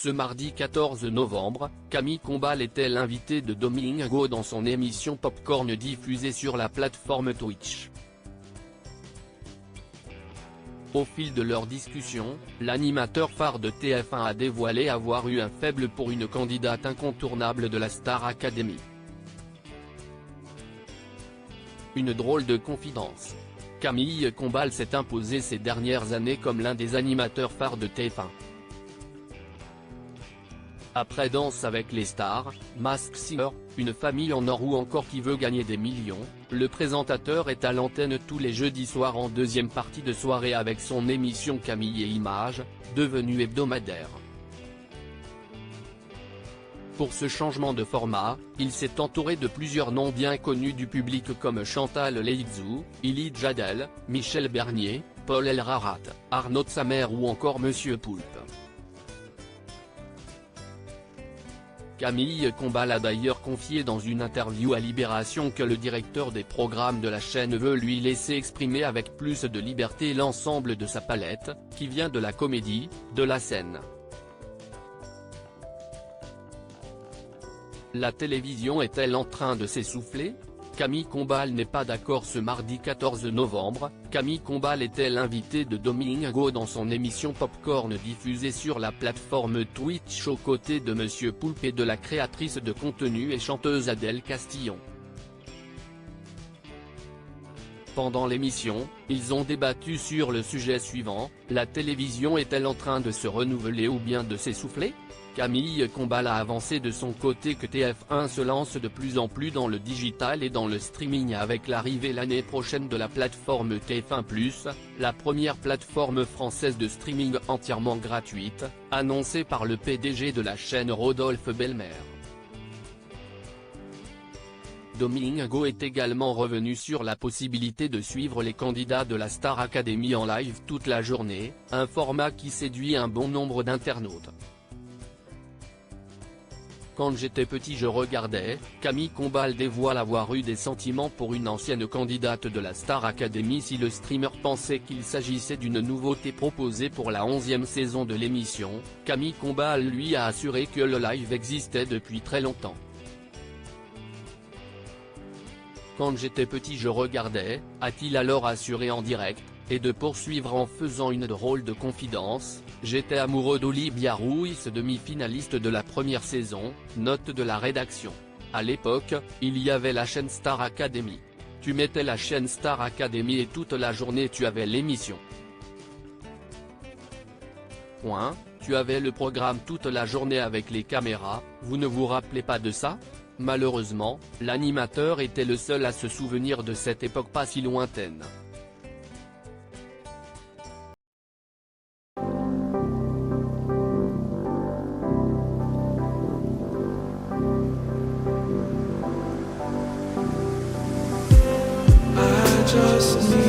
Ce mardi 14 novembre, Camille Combal était l'invité de Domingo dans son émission Popcorn diffusée sur la plateforme Twitch. Au fil de leur discussion, l'animateur phare de TF1 a dévoilé avoir eu un faible pour une candidate incontournable de la Star Academy. Une drôle de confidence. Camille Combal s'est imposée ces dernières années comme l'un des animateurs phares de TF1. Après Danse avec les stars, Masked Singer, Une famille en or ou encore Qui veut gagner des millions, le présentateur est à l'antenne tous les jeudis soirs en deuxième partie de soirée avec son émission Camille et Images, devenue hebdomadaire. Pour ce changement de format, il s'est entouré de plusieurs noms bien connus du public comme Chantal Leizou, Elie Jadel, Michel Bernier, Paul Elrarat, Arnaud de Samer ou encore Monsieur Poulpe. Camille Combal a d'ailleurs confié dans une interview à Libération que le directeur des programmes de la chaîne veut lui laisser exprimer avec plus de liberté l'ensemble de sa palette, qui vient de la comédie, de la scène. La télévision est-elle en train de s'essouffler ? Camille Combal n'est pas d'accord. Ce mardi 14 novembre, Camille Combal était l'invité de Domingo dans son émission Popcorn diffusée sur la plateforme Twitch aux côtés de Monsieur Poulpe et de la créatrice de contenu et chanteuse Adèle Castillon. Pendant l'émission, ils ont débattu sur le sujet suivant: la télévision est-elle en train de se renouveler ou bien de s'essouffler ? Camille Combal a avancé de son côté que TF1 se lance de plus en plus dans le digital et dans le streaming avec l'arrivée l'année prochaine de la plateforme TF1+, la première plateforme française de streaming entièrement gratuite, annoncée par le PDG de la chaîne Rodolphe Belmer. Domingo est également revenu sur la possibilité de suivre les candidats de la Star Academy en live toute la journée, un format qui séduit un bon nombre d'internautes. Quand j'étais petit je regardais, Camille Combal dévoile avoir eu des sentiments pour une ancienne candidate de la Star Academy. Si le streamer pensait qu'il s'agissait d'une nouveauté proposée pour la 11e saison de l'émission, Camille Combal lui a assuré que le live existait depuis très longtemps. Quand j'étais petit je regardais, a-t-il alors assuré en direct, et de poursuivre en faisant une drôle de confidence: j'étais amoureux d'Olivia Ruiz, demi-finaliste de la première saison, note de la rédaction. À l'époque, il y avait la chaîne Star Academy. Tu mettais la chaîne Star Academy et toute la journée tu avais l'émission. Tu avais le programme toute la journée avec les caméras, vous ne vous rappelez pas de ça ? Malheureusement, l'animateur était le seul à se souvenir de cette époque pas si lointaine. Just